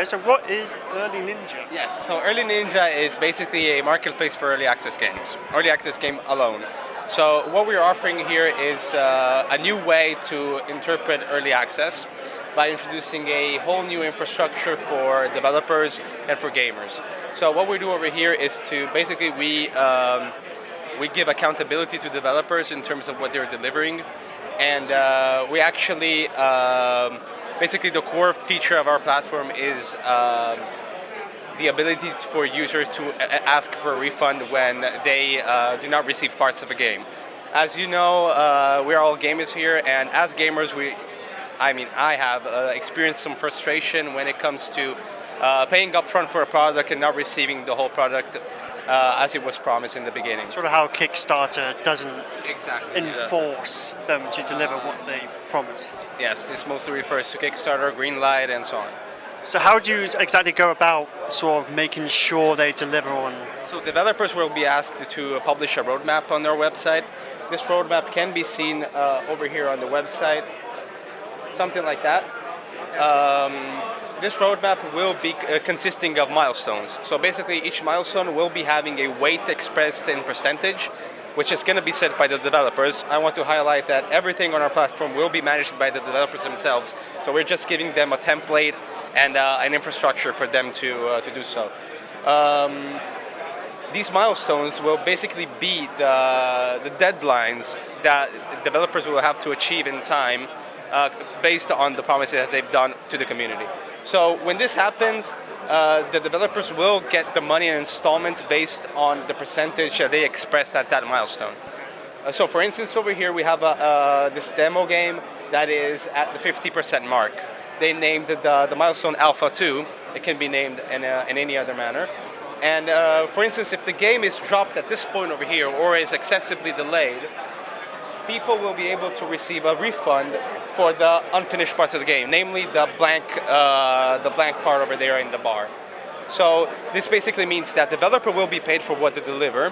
Okay, so what is EarlyNinja? Yes, so EarlyNinja is basically a marketplace for early access games, early access game alone. So what we're offering here is a new way to interpret early access by introducing a whole new infrastructure for developers and for gamers. So what we do over here is to basically we give accountability to developers in terms of what they're delivering, and we actually basically the core feature of our platform is the ability for users to ask for a refund when they do not receive parts of a game. As you know, we're all gamers here, and as gamers, I have experienced some frustration when it comes to paying upfront for a product and not receiving the whole product as it was promised in the beginning. Sort of how Kickstarter doesn't exactly enforce them to deliver what they promised. Yes, this mostly refers to Kickstarter, Greenlight, and so on. So how do you exactly go about sort of making sure they deliver on? So developers will be asked to publish a roadmap on their website. This roadmap can be seen over here on the website, something like that. This roadmap will be consisting of milestones. So basically each milestone will be having a weight expressed in percentage, which is going to be set by the developers. I want to highlight that everything on our platform will be managed by the developers themselves. So we're just giving them a template and an infrastructure for them to do so. These milestones will basically be the deadlines that developers will have to achieve in time based on the promises that they've done to the community. So when this happens, the developers will get the money in installments based on the percentage that they express at that milestone. So for instance, over here we have this demo game that is at the 50% mark. They named the milestone Alpha 2. It can be named in any other manner. And for instance, if the game is dropped at this point over here or is excessively delayed, people will be able to receive a refund for the unfinished parts of the game, namely the blank part over there in the bar. So this basically means that developer will be paid for what they deliver,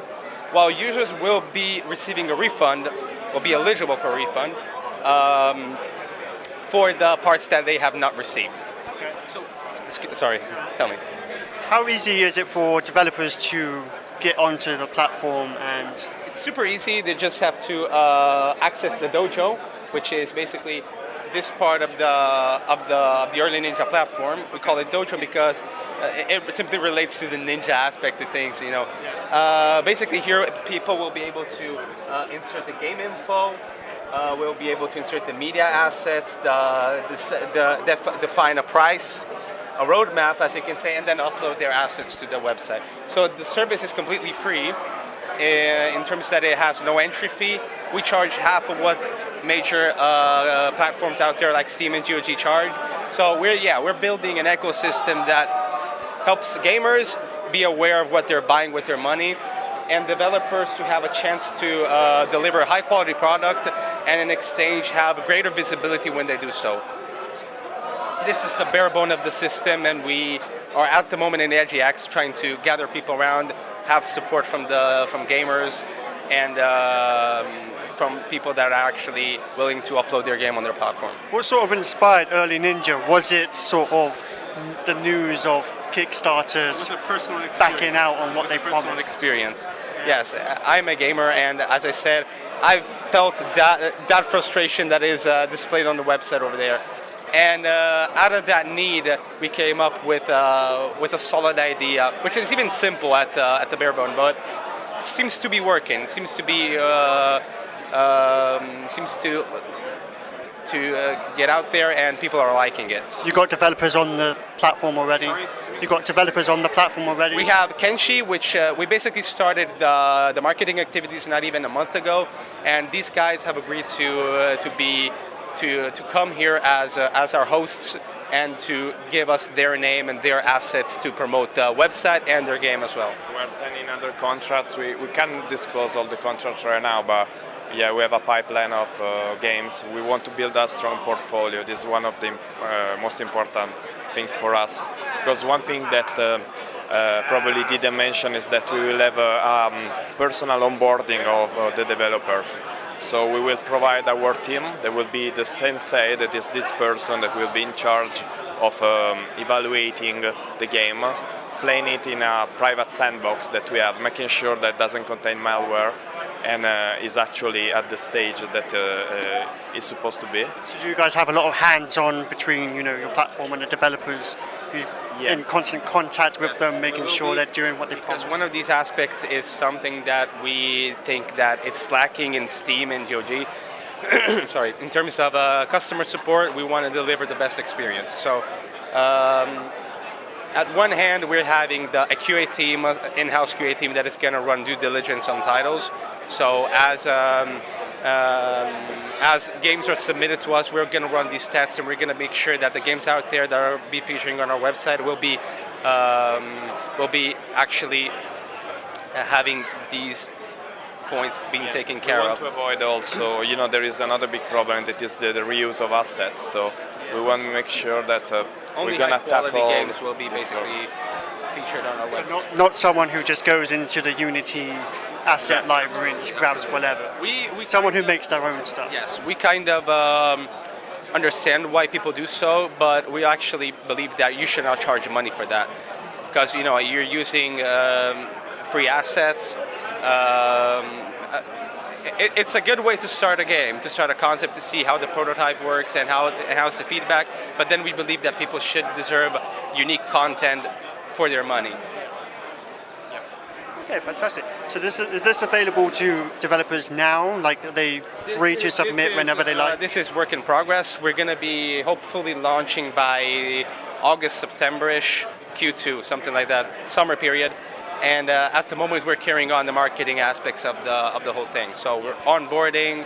while users will be receiving a refund, will be eligible for a refund for the parts that they have not received. Okay. So, sorry, tell me. How easy is it for developers to get onto the platform? And it's super easy. They just have to access the dojo, which is basically this part of the EarlyNinja platform. We call it dojo because it simply relates to the ninja aspect of things. You know, basically here people will be able to insert the game info. We'll be able to insert the media assets, define a price, a roadmap, as you can say, and then upload their assets to the website. So the service is completely free in terms that it has no entry fee. We charge half of what major platforms out there like Steam and GOG charge. So we're building an ecosystem that helps gamers be aware of what they're buying with their money, and developers to have a chance to deliver a high quality product and in exchange have greater visibility when they do so. This is the bare bone of the system, and we are at the moment in EGX trying to gather people around, have support from gamers and from people that are actually willing to upload their game on their platform. what sort of inspired EarlyNinja? Was it sort of the news of Kickstarters backing out on what they promised? Experience. Yes, I'm a gamer, and as I said, I've felt that frustration that is displayed on the website over there. And out of that need, we came up with a solid idea, which is even simple at the bare bone, but seems to be working. It seems to be get out there, and people are liking it. You got developers on the platform already? You got developers on the platform already? We have Kenshi, which we basically started the marketing activities not even a month ago, and these guys have agreed to come here as our hosts and to give us their name and their assets to promote the website and their game as well. We're signing other contracts. We can't disclose all the contracts right now, but yeah, we have a pipeline of games. We want to build a strong portfolio. This is one of the most important things for us. Because one thing that probably didn't mention is that we will have a personal onboarding of the developers. So we will provide our team. There will be the sensei, that is this person that will be in charge of evaluating the game, playing it in a private sandbox that we have, making sure that it doesn't contain malware and is actually at the stage that is supposed to be. So do you guys have a lot of hands-on between your platform and the developers? Yeah. In constant contact with them, making sure they're doing what they promise? Because one of these aspects is something that we think that it's lacking in Steam and GOG. Sorry, in terms of customer support, we want to deliver the best experience. So at one hand, we're having a QA team, in-house QA team that is going to run due diligence on titles. So as games are submitted to us, we're going to run these tests, and we're going to make sure that the games out there that are be featuring on our website will be actually having these points being taken care of. We want to avoid also, there is another big problem, that is the reuse of assets. So we want to make sure that only we're going to high-quality tackle games will be basically featured on our website. Not someone who just goes into the Unity asset library and just grabs whatever. We Someone who makes their own stuff. Yes, we kind of understand why people do so, but we actually believe that you should not charge money for that, because you're using free assets. It's a good way to start a game, to start a concept, to see how the prototype works and how's the feedback. But then we believe that people should deserve unique content for their money. Okay, fantastic. So is this available to developers now? Like, are they free to submit whenever they like? This is work in progress. We're going to be hopefully launching by August, September-ish, Q2, something like that, summer period. And at the moment, we're carrying on the marketing aspects of the whole thing. So we're onboarding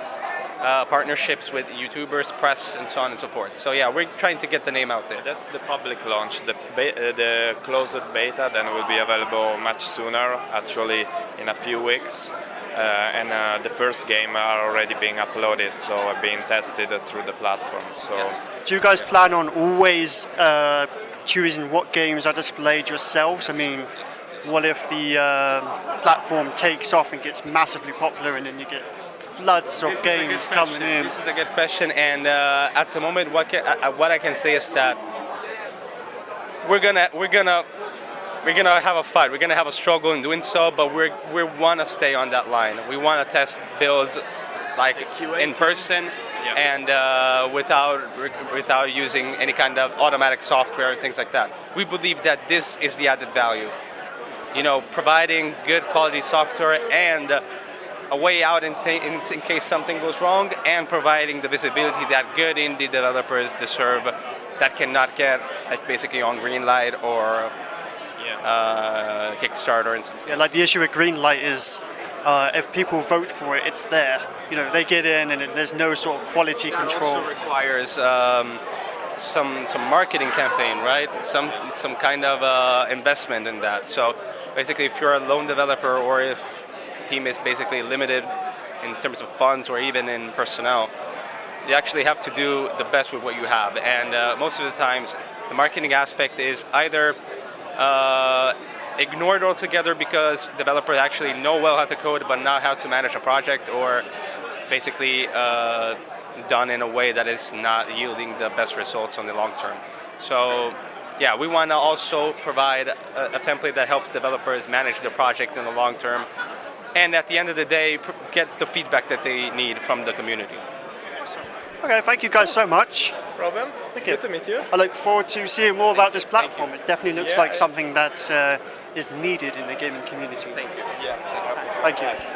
partnerships with YouTubers, press, and so on and so forth. So yeah, we're trying to get the name out there. That's the public launch. The closed beta then will be available much sooner, actually in a few weeks. And the first game are already being uploaded, so are being tested through the platform. So, do you guys plan on always choosing what games are displayed yourselves? I mean, what if the platform takes off and gets massively popular, and then you get floods of games coming in? This is a good question, and at the moment, what I can say is that we're gonna have a fight. We're gonna have a struggle in doing so, but we want to stay on that line. We want to test builds like in person, and without using any kind of automatic software and things like that. We believe that this is the added value. Providing good quality software and a way out in case something goes wrong, and providing the visibility that good indie developers deserve that cannot get basically on Greenlight or Kickstarter. Yeah, like the issue with Greenlight is if people vote for it, it's there. They get in, and there's no sort of quality control. It also requires some marketing campaign, right? Some kind of investment in that. So basically, if you're a lone developer, or if the team is basically limited in terms of funds or even in personnel, you actually have to do the best with what you have. And most of the times, the marketing aspect is either ignored altogether because developers actually know well how to code but not how to manage a project, or basically done in a way that is not yielding the best results on the long term. So yeah, we want to also provide a template that helps developers manage their project in the long term, and at the end of the day, get the feedback that they need from the community. Okay, thank you guys so much. no problem. It's good to meet you. I look forward to seeing more about this platform. It definitely looks like something that is needed in the gaming community. Thank you. Yeah. Thank you.